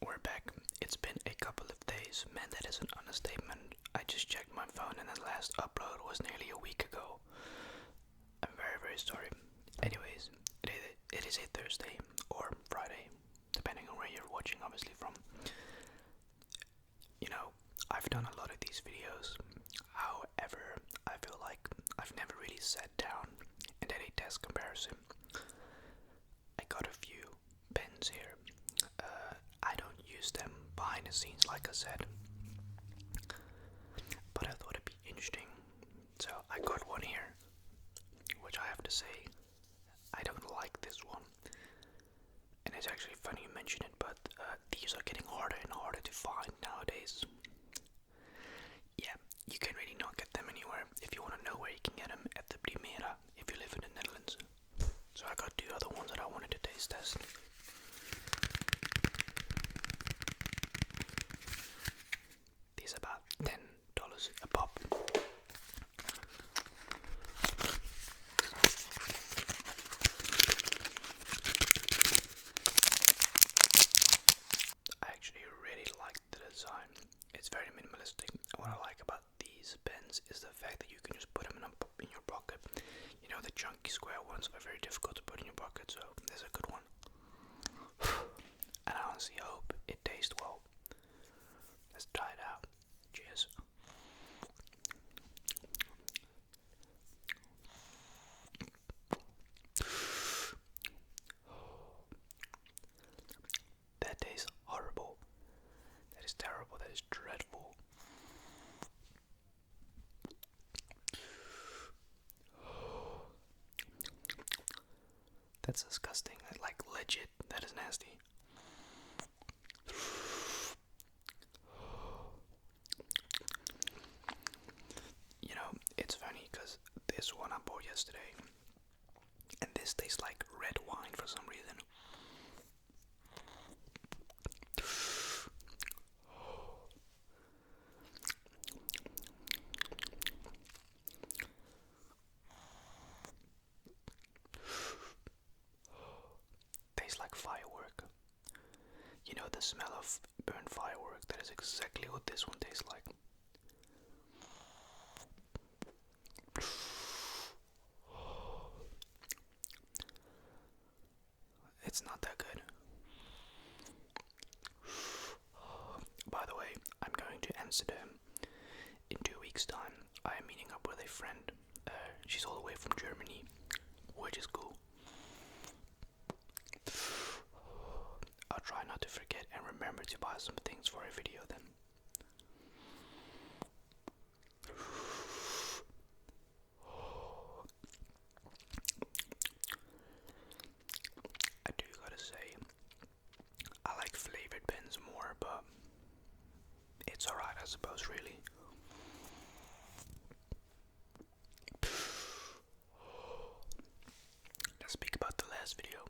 We're back. It's been a couple of days. Man, that is an understatement. I just checked my phone and the last upload was nearly a week ago. I'm very, very sorry. Anyways, it is a Thursday or Friday, depending on where you're watching, obviously, from. You know, I've done a lot of these videos. However, I feel like I've never really sat down and did a test comparison. I got a few pens here. I don't use them behind the scenes, like I said, but I thought it'd be interesting. So I got one here, which I have to say, I don't like this one. And it's actually funny you mention it, but these are getting harder and harder to find nowadays. Yeah, you can really not get them anywhere. If you want to know where you can get them, at the Primera, if you live in the Netherlands. So I got two other ones that I wanted to taste test. These are about $10 a pop. I actually really like the design. It's very minimalistic. What I like about these pens is the fact that you can just put them in your pocket. You know, the chunky square ones are very difficult to put in your pocket, so there's a good one. And I honestly hope it tastes well. Let's try it out. Cheers. That tastes horrible. That is terrible. That is dreadful. That's disgusting. Like, legit, that is nasty. You know, it's funny because this one I bought yesterday, and this tastes like red wine for some reason. Tastes like firework. You know the smell of burnt firework? That is exactly what this one tastes like. It's not that good. By the way, I'm going to Amsterdam in 2 weeks' time. I am meeting up with a friend. She's all the way from Germany, which is cool. I'll try not to forget and remember to buy some things for a video then. I do gotta say, I like flavored pens more, but it's alright, I suppose, really. Let's speak about the last video.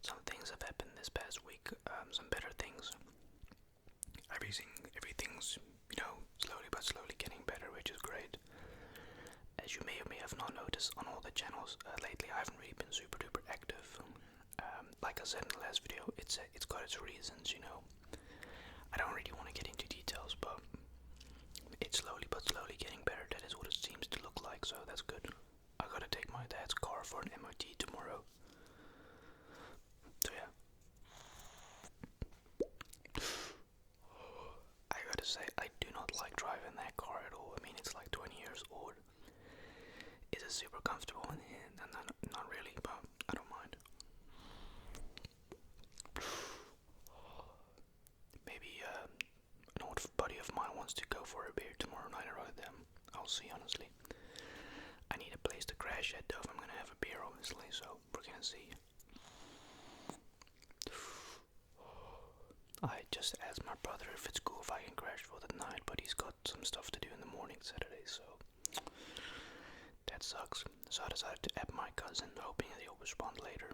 Some things have happened this past week, some better things. Everything's, slowly but slowly getting better, which is great. As you may or may have not noticed on all the channels, lately I haven't really been super duper active. Like I said in the last video, it's got its reasons, I don't really want to get into details, but it's slowly but slowly getting better. That is what it seems to look like, so that's good. I gotta take my dad's car for an MOT tomorrow. So yeah. I gotta say, I do not like driving that car at all. I mean, it's like 20 years old. Is it super comfortable? Not really, but I don't mind. Maybe an old buddy of mine wants to go for a beer tomorrow night in Rotterdam. I'll see, honestly. I need a place to crash at, though, if I'm gonna have a beer, obviously, so we're gonna see. I just asked my brother if it's cool if I can crash for the night, but he's got some stuff to do in the morning Saturday, so that sucks. So I decided to add my cousin, hoping that he'll respond later.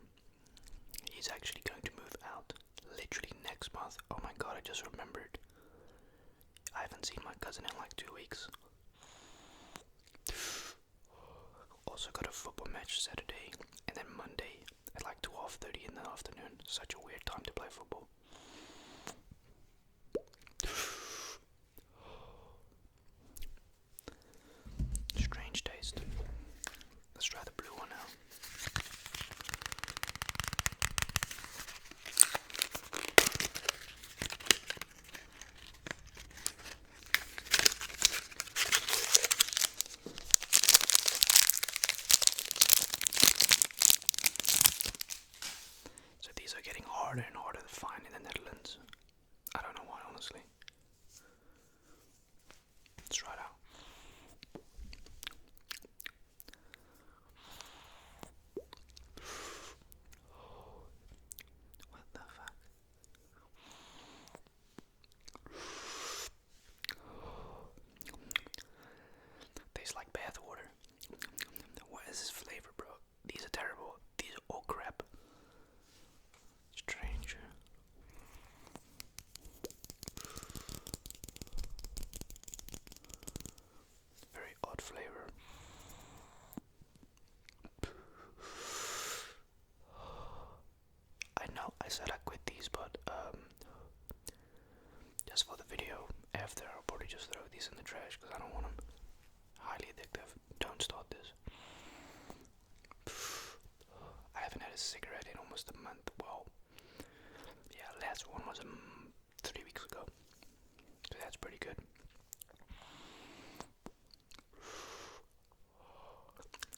He's actually going to move out literally next month. Oh my god, I just remembered. I haven't seen my cousin in like 2 weeks. Also got a football match Saturday, and then Monday at like 12:30 in the afternoon. Such a weird time to play football. left there. I'll probably just throw these in the trash because I don't want them. Highly addictive. Don't start this. I haven't had a cigarette in almost a month. Well, yeah, last one was 3 weeks ago. So that's pretty good.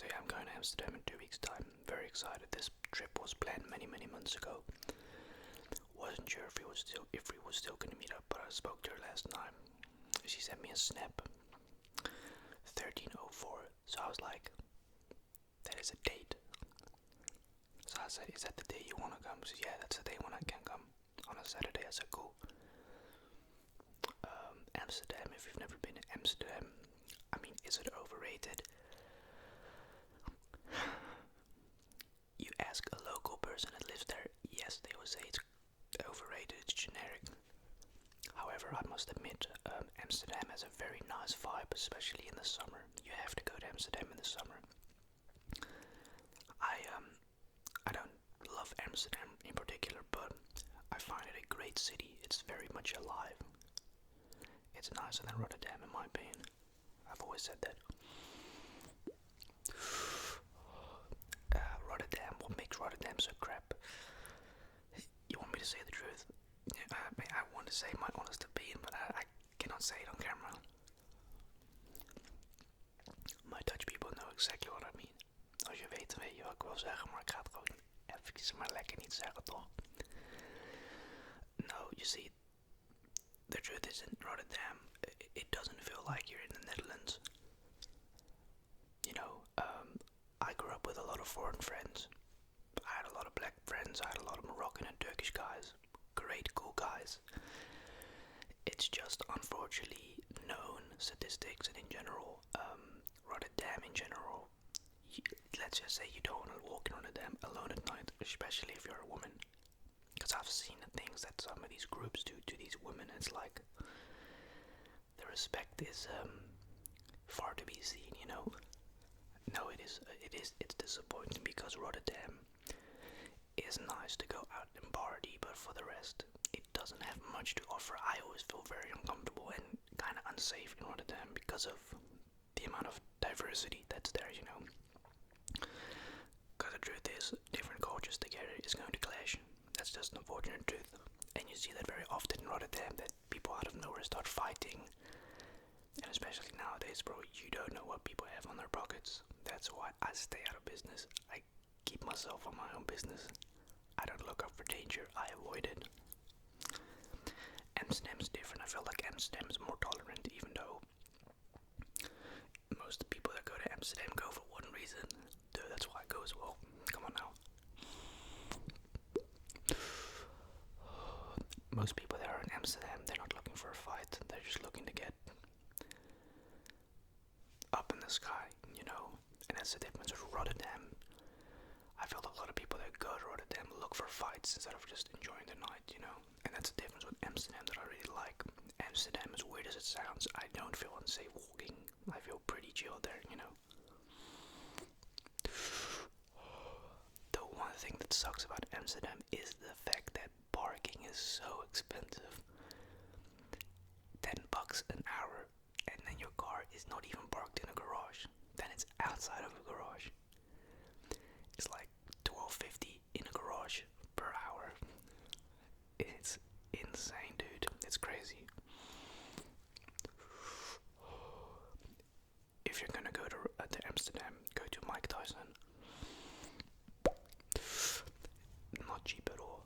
So yeah, I'm going to Amsterdam in 2 weeks' time. Very excited. This trip was planned many months ago. Wasn't sure if we was still gonna meet up, but I spoke to her last night. She sent me a snap. 13:04. So I was like, that is a date. So I said, is that the day you wanna come? She said, yeah, that's the day when I can come. On a Saturday. I said, cool. Amsterdam, if you've never been to Amsterdam, I mean, is it overrated? You ask a local person that lives there, yes, they will say it's overrated, it's generic. However, I must admit, Amsterdam has a very nice vibe, especially in the summer. You have to go to Amsterdam in the summer. I don't love Amsterdam in particular, but I find it a great city. It's very much alive. It's nicer than Rotterdam, in my opinion. I've always said that. Rotterdam, what makes Rotterdam so crap? You want me to say the truth? I want to say my honest opinion, but I cannot say it on camera. My Dutch people know exactly what I mean. Als je weet, weet je wat ik wil zeggen, maar ik ga het gewoon even maar lekker niet zeggen, toch? No, you see, the truth is in Rotterdam, it doesn't feel like you're in the Netherlands. You know, I grew up with a lot of foreign friends. I had a lot of black friends, I had a lot of Moroccan and Turkish guys. Great, cool guys. It's just unfortunately known statistics, and in general, Rotterdam in general, let's just say you don't want to walk in Rotterdam alone at night, especially if you're a woman. Because I've seen the things that some of these groups do to these women. It's like the respect is far to be seen, you know. No, it's disappointing because Rotterdam is nice to go out and party, but for the rest, it doesn't have much to offer. I always feel very uncomfortable and kind of unsafe in Rotterdam because of the amount of diversity that's there, you know. Because the truth is, different cultures together is going to clash. That's just an unfortunate truth. And you see that very often in Rotterdam, that people out of nowhere start fighting. And especially nowadays, bro, you don't know what people have on their pockets. That's why I stay out of business. I keep myself on my own business. I don't look out for danger, I avoid it. Amsterdam's different. I feel like Amsterdam is more tolerant, even though most people that go to Amsterdam go for one reason. Duh, that's why it goes well. Come on now. Most people that are in Amsterdam, they're not looking for a fight. They're just looking to get up in the sky, you know. And that's the difference with Rotterdam. I felt a lot of people that go to Rotterdam look for fights instead of just enjoying the night, you know. And that's the difference with Amsterdam that I really like. Amsterdam, as weird as it sounds, I don't feel unsafe walking. I feel pretty chill there, you know. The one thing that sucks about Amsterdam is the fact that parking is so expensive. $10 an hour, and then your car is not even parked in a garage. Then it's outside of a garage. It's like $12.50 in a garage per hour. It's insane, dude. It's crazy. If you're gonna go to Amsterdam, go to Mike Tyson. Not cheap at all.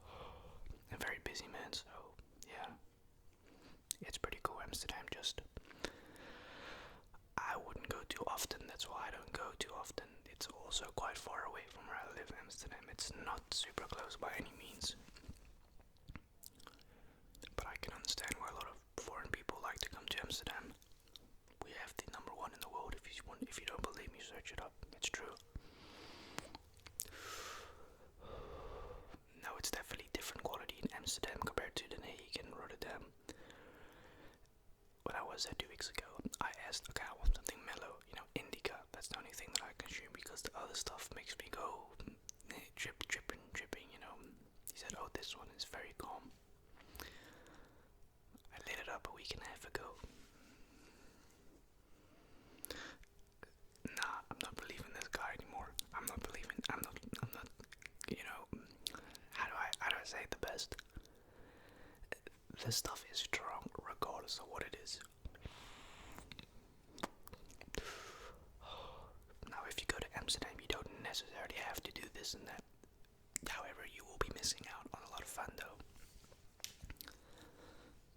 A very busy man, so yeah. It's pretty cool, Amsterdam, just I wouldn't go too often, that's why I don't go too often. It's also quite far away from where I live, Amsterdam. It's not super close by any means. But I can understand why a lot of foreign people like to come to Amsterdam. We have the #1 in the world. If you don't believe me, search it up. It's true. No, it's definitely different quality in Amsterdam compared to Den Haag and Rotterdam. When I was there 2 weeks ago, I asked, okay, I want something mellow, you know, indica. That's the only thing that I consume because the other stuff makes me go tripping, you know. He said, oh, this one is very calm. I lit it up a week and a half ago. Nah, I'm not believing this guy anymore. I'm not, you know, how do I say it the best? This stuff is strong regardless of what it is. Now, if you go to Amsterdam, you don't necessarily have to do this and that. However, you will be missing out on a lot of fun though.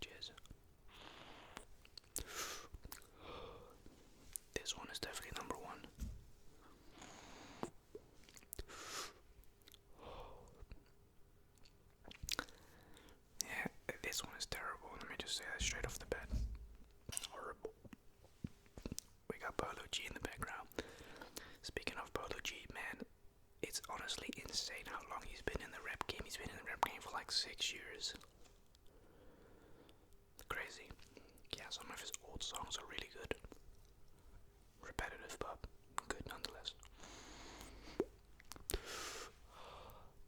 Cheers. This one is definitely number one. Yeah, this one is terrible. Let me just say that straight off the bat. Horrible. We got Polo G in the background. Speaking of Polo G, man, it's honestly insane how long he's been in the rap game. He's been in the rap game for like 6 years. Crazy. Yeah, some of his old songs are really good. Repetitive, but good nonetheless.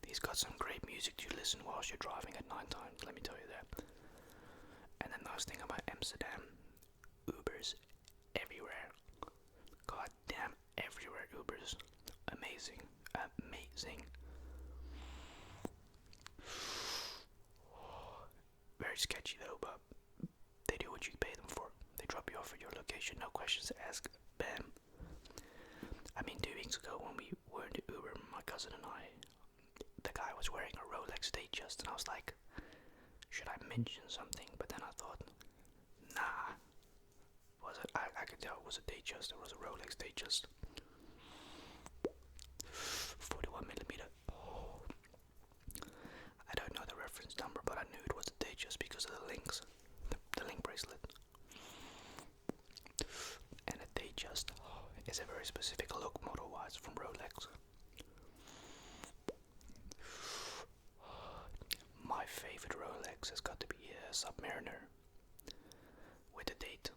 He's got some great music to listen whilst you're driving at night time, let me tell you that. And the nice thing about Amsterdam, Ubers everywhere. God damn, everywhere Ubers. Amazing. Amazing. Very sketchy though, but they do what you pay them for. They drop you off at your location, no questions asked. Bam. I mean, 2 weeks ago when we were in the Uber, my cousin and I, the guy was wearing a Rolex Datejust, and I was like, should I mention something? But then I thought, nah. Was it? I could tell it was a Datejust. It was a Rolex Datejust. 41mm. I don't know the reference number, but I knew it was a Datejust because of the links, the link bracelet. And a Datejust is a very specific look model-wise from Rolex. My favorite Rolex has got to be a Submariner with a date.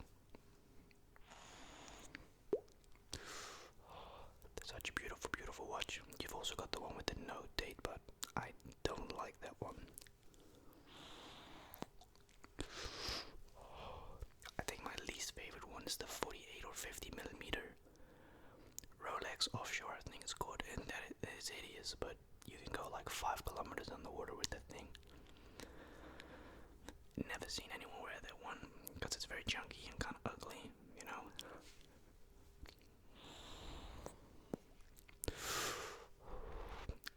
Such a beautiful, beautiful watch. You've also got the one with the no date, but I don't like that one. I think my least favorite one is the 48 or 50mm Rolex Offshore, I think it's called, and that is hideous, but you can go like 5 kilometers underwater with that thing. Never seen anyone wear that one, because it's very chunky and kind of ugly, you know.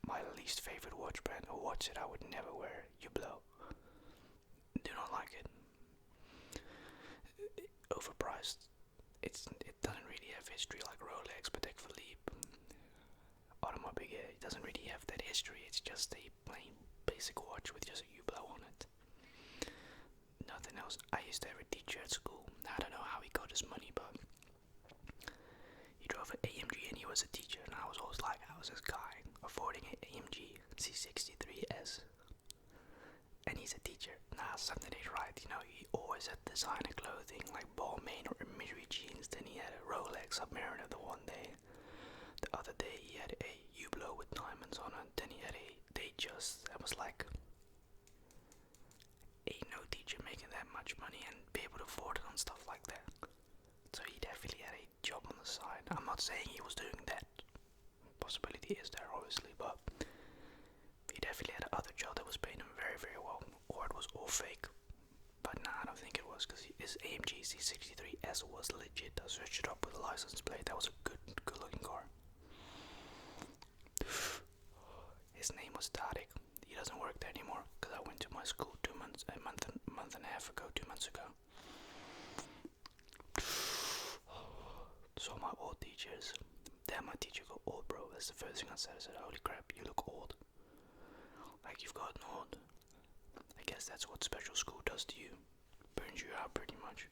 My least favorite watch brand, a watch that I would never wear, Hublot. Do not like it. Overpriced. It doesn't really have history like Rolex, Patek Philippe, Audemars Piguet. It doesn't really have that history. It's just a plain basic watch with just a Hublot on it. Nothing else. I used to have a teacher at school. I don't know how he got his money, but he drove an AMG and he was a teacher, and I was always like, how is this guy affording an AMG C63S? And he's a teacher. Nah, something ain't right. You know, he always had designer clothing like Balmain or Misery jeans. Then he had a Rolex Submariner the one day. The other day he had a Hublot with diamonds on it. Then he had a Datejust. I was like, ain't no teacher making that much money and be able to afford it on stuff like that. So he definitely had a job on the side. I'm not saying he was doing that. Possibility is there, obviously, but he definitely had another job that was paying him very, very well. Or it was all fake. But nah, I don't think it was, because his AMG C63S was legit. I searched it up with a license plate. That was a good looking car. His name was Tarek. He doesn't work there anymore, because I went to my school a month and a half ago, 2 months ago. So my old teachers, damn, my teacher got old, bro. That's the first thing I said. I said, holy crap, you look old. Like you've gotten old. I guess that's what special school does to you. Burns you out pretty much.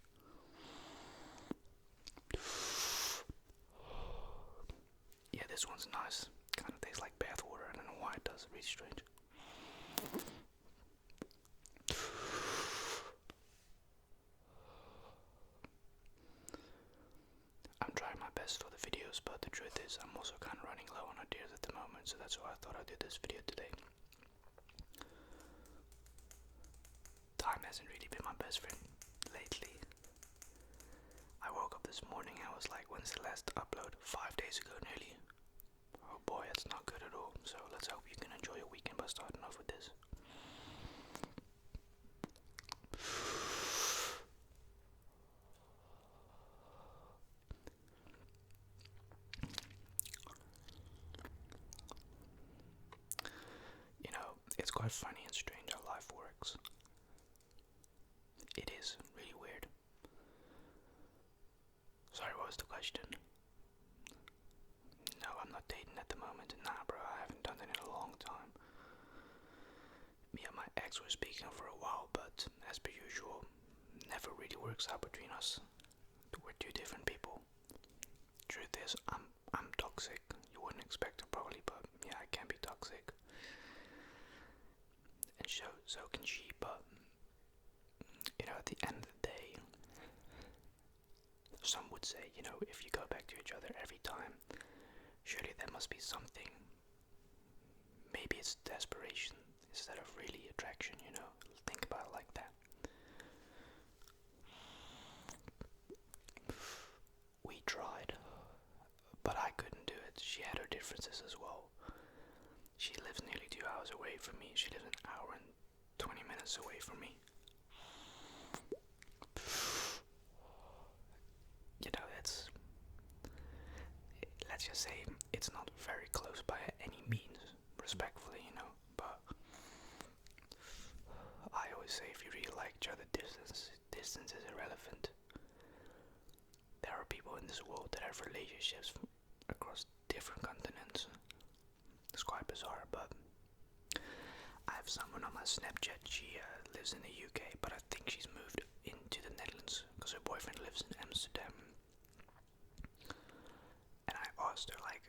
Yeah, this one's nice. Kind of tastes like bathwater. I don't know why it does. Really strange. I'm trying my best for the videos, but the truth is I'm also kind of running low on ideas at the moment, so that's why I thought I'd do this video today. Time hasn't really been my best friend. lately. I woke up this morning, I was like, when's the last upload? 5 days ago nearly. Oh boy, that's not good at all. So let's hope you can enjoy your weekend by starting off with this. You know, it's quite funny and strange how life works. It is really weird. Sorry, what was the question? No, I'm not dating at the moment. Nah, bro, I haven't done it in a long time. Me and my ex were speaking for a while, but as per usual, never really works out between us. We're two different people. Truth is, I'm toxic. You wouldn't expect it probably, but yeah, I can be toxic. And so can she, but you know, at the end of the day, some would say, you know, if you go back to each other every time, surely there must be something. Maybe it's desperation instead of really attraction, you know. Think about it like that. We tried, but I couldn't do it. She had her differences as well. She lives nearly 2 hours away from me. She lives an hour and 20 minutes away from me. You know, let's just say it's not very close by any means, respectfully, you know, but I always say if you really like each other, distance is irrelevant. There are people in this world that have relationships across different continents. It's quite bizarre, but I have someone on my Snapchat. She lives in the UK, but I think she's moved into the Netherlands because her boyfriend lives in Amsterdam. And I asked her, like,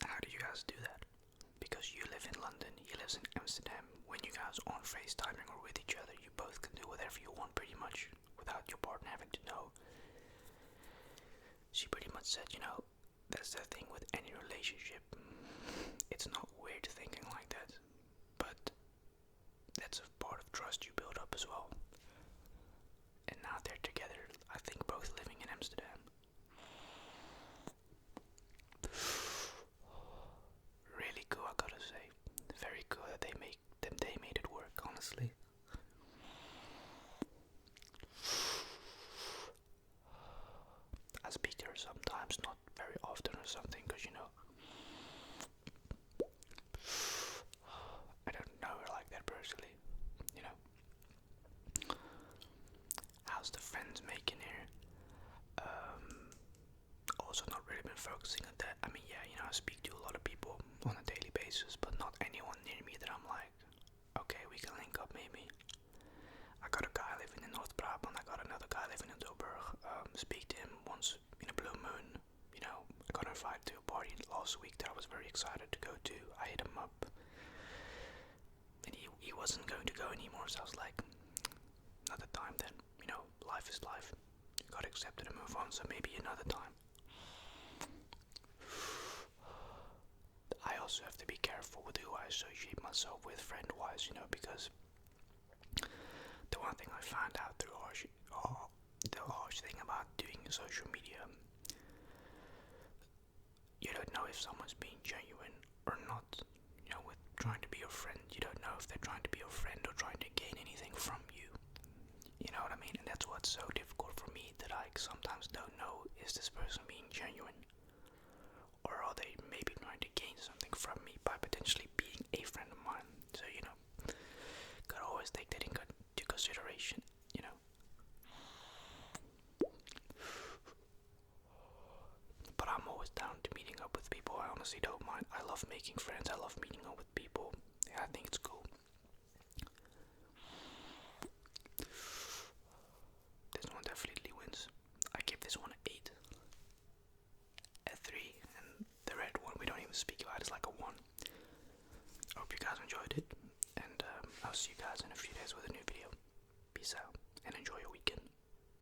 how do you guys do that? Because you live in London, he lives in Amsterdam. When you guys are on FaceTiming or with each other, you both can do whatever you want pretty much without your partner having to know. She pretty much said, you know, that's the thing with any relationship. It's not weird thinking like that, but that's a part of trust you build up as well. And now they're together, I think both living in Amsterdam. Really cool, I gotta say. Very cool that they made it work, honestly. I speak to her sometimes, not very often or something, because you know, I don't know her like that personally, you know. How's the friends making here? Also not really been focusing on that. I mean, yeah, you know, I speak to a lot of people on a daily basis, but not anyone near me that I'm like, okay, we can link up maybe. I got a guy living in North Brabant, I got another guy living in Tilburg. Speak to him once in a blue moon. You know, I got invited to a party last week that I was very excited to go to. I hit him up, and he wasn't going to go anymore, so I was like, another time then. You know, life is life. You gotta accept it and move on, so maybe another time. I also have to be careful with who I associate myself with friend-wise, you know, because the one thing I found out through the harsh thing about doing social media, you don't know if someone's being genuine or not. You know, with trying to be your friend, you don't know if they're trying to be your friend or trying to gain anything from you. You know what I mean? And that's what's so difficult for me, that I sometimes don't know, is this person being genuine? Or are they maybe trying to gain something from me by potentially